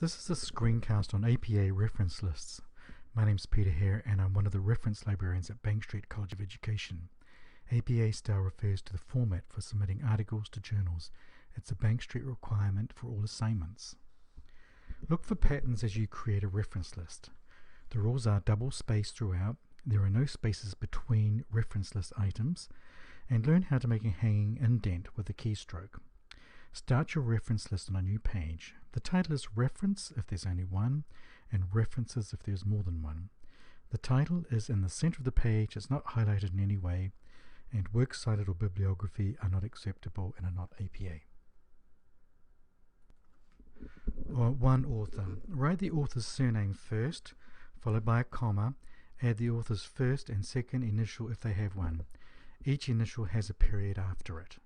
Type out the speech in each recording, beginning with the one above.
This is a screencast on APA reference lists. My name's Peter here and I'm one of the reference librarians at Bank Street College of Education. APA style refers to the format for submitting articles to journals. It's a Bank Street requirement for all assignments. Look for patterns as you create a reference list. The rules are double space throughout, there are no spaces between reference list items, and learn how to make a hanging indent with a keystroke. Start your reference list on a new page. The title is Reference if there's only one, and References if there's more than one. The title is in the center of the page, it's not highlighted in any way, and works cited or bibliography are not acceptable and are not APA. One author. Write the author's surname first, followed by a comma. Add the author's first and second initial if they have one. Each initial has a period after it.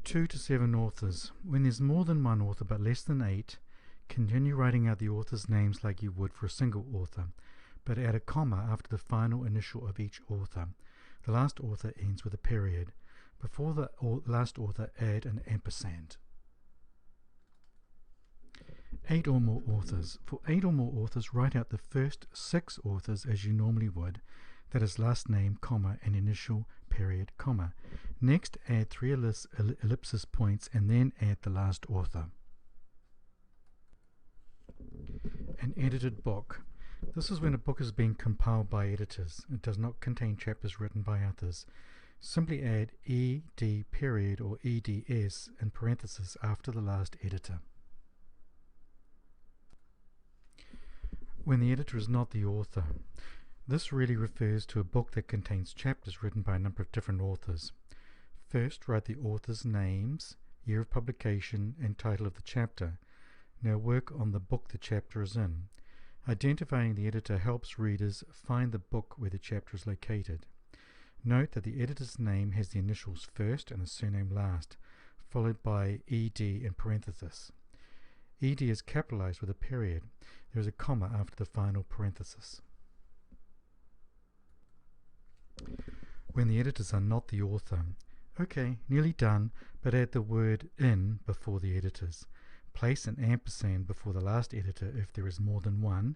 2 to 7 authors. When there's more than one author but less than 8, continue writing out the author's names like you would for a single author, but add a comma after the final initial of each author. The last author ends with a period. Before the last author, add an ampersand. 8 or more authors. For 8 or more authors, write out the first 6 authors as you normally would, that is last name, comma, and initial, period, comma. Next, add 3 ellipsis points and then add the last author. An edited book. This is when a book is being compiled by editors. It does not contain chapters written by others. Simply add ed period or eds in parentheses after the last editor. When the editor is not the author. This really refers to a book that contains chapters written by a number of different authors. First, write the author's names, year of publication, and title of the chapter. Now work on the book the chapter is in. Identifying the editor helps readers find the book where the chapter is located. Note that the editor's name has the initials first and the surname last, followed by ed in parenthesis. Ed is capitalized with a period. There is a comma after the final parenthesis. When the editors are not the author. Okay, nearly done, but add the word in before the editors. Place an ampersand before the last editor if there is more than one,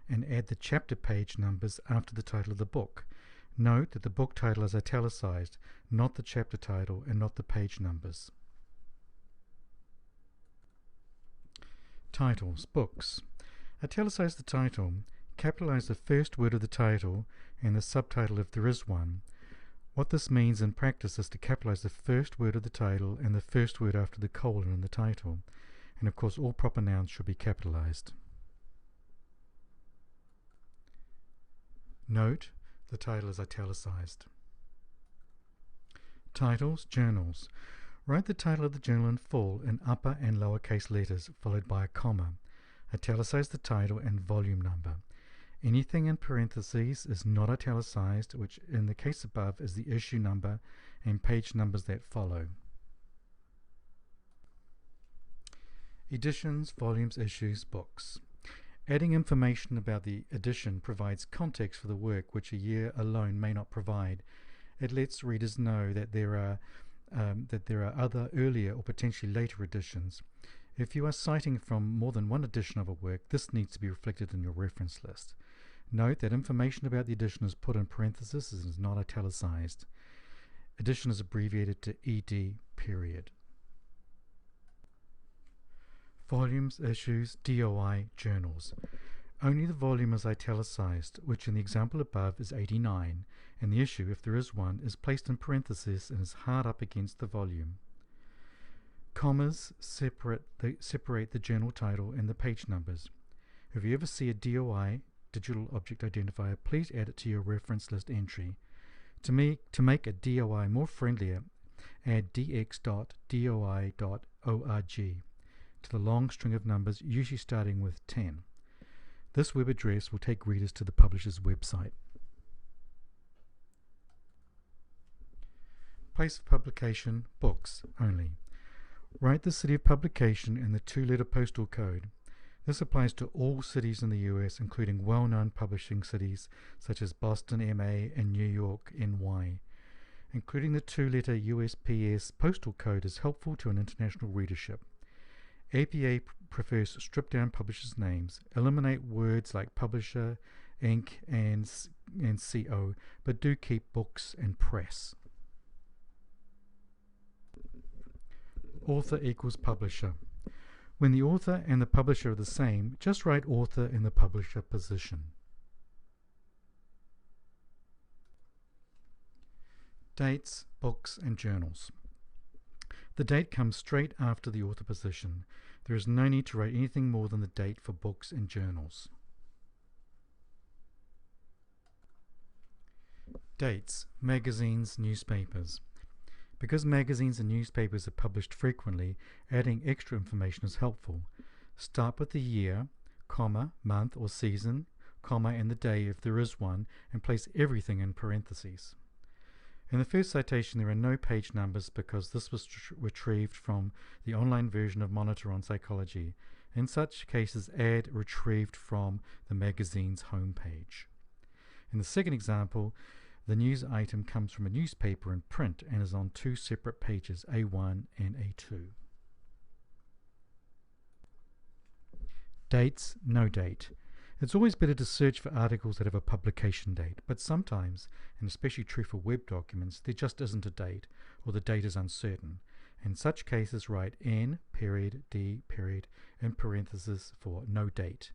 and add the chapter page numbers after the title of the book. Note that the book title is italicized, not the chapter title and not the page numbers. Titles, books. Italicize the title. Capitalize the first word of the title and the subtitle if there is one. What this means in practice is to capitalize the first word of the title and the first word after the colon in the title. And of course all proper nouns should be capitalized. Note, the title is italicized. Titles, journals. Write the title of the journal in full in upper and lowercase letters followed by a comma. Italicize the title and volume number. Anything in parentheses is not italicized, which in the case above is the issue number and page numbers that follow. Editions, volumes, issues, books. Adding information about the edition provides context for the work which a year alone may not provide. It lets readers know that there are other earlier or potentially later editions. If you are citing from more than one edition of a work, this needs to be reflected in your reference list. Note that information about the edition is put in parentheses and is not italicized. Edition is abbreviated to ed period. Volumes, issues, DOI, journals. Only the volume is italicized, which in the example above is 89, and the issue, if there is one, is placed in parentheses and is hard up against the volume. Commas separate the journal title and the page numbers. If you ever see a DOI, digital object identifier, please add it to your reference list entry. To make a DOI more friendlier, add dx.doi.org to the long string of numbers, usually starting with 10. This web address will take readers to the publisher's website. Place of publication, books only. Write the city of publication and the 2-letter postal code. This applies to all cities in the US, including well-known publishing cities such as Boston, MA, and New York, NY. Including the 2-letter USPS postal code is helpful to an international readership. APA prefers to strip down publishers' names, eliminate words like publisher, inc, and co, but do keep books and press. Author equals publisher. When the author and the publisher are the same, just write author in the publisher position. Dates, books, and journals. The date comes straight after the author position. There is no need to write anything more than the date for books and journals. Dates, magazines, newspapers. Because magazines and newspapers are published frequently, adding extra information is helpful. Start with the year, comma, month or season, comma, and the day if there is one, and place everything in parentheses. In the first citation there are no page numbers because this was retrieved from the online version of Monitor on Psychology. In such cases, add retrieved from the magazine's home page. In the second example, the news item comes from a newspaper in print and is on two separate pages, A1 and A2. Dates, no date. It's always better to search for articles that have a publication date, but sometimes, and especially true for web documents, there just isn't a date, or the date is uncertain. In such cases, write N, period, D, period, in parentheses for no date.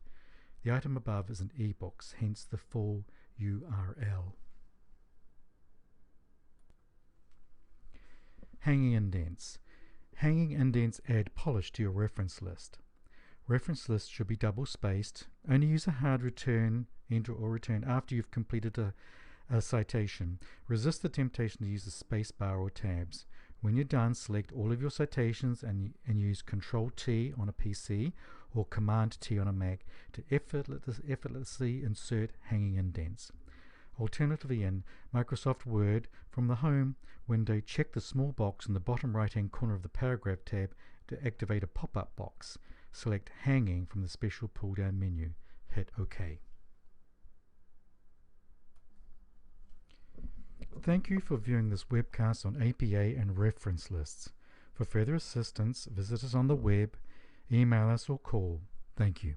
The item above is an ebooks, hence the full URL. Hanging indents. Hanging indents add polish to your reference list. Reference lists should be double-spaced. Only use a hard return, enter or return after you've completed a citation. Resist the temptation to use the space bar or tabs. When you're done, select all of your citations and use Control-T on a PC or Command-T on a Mac to effortlessly insert hanging indents. Alternatively, in Microsoft Word, from the Home window, check the small box in the bottom right-hand corner of the Paragraph tab to activate a pop-up box. Select Hanging from the special pull-down menu. Hit OK. Thank you for viewing this webcast on APA and reference lists. For further assistance, visit us on the web, email us or call. Thank you.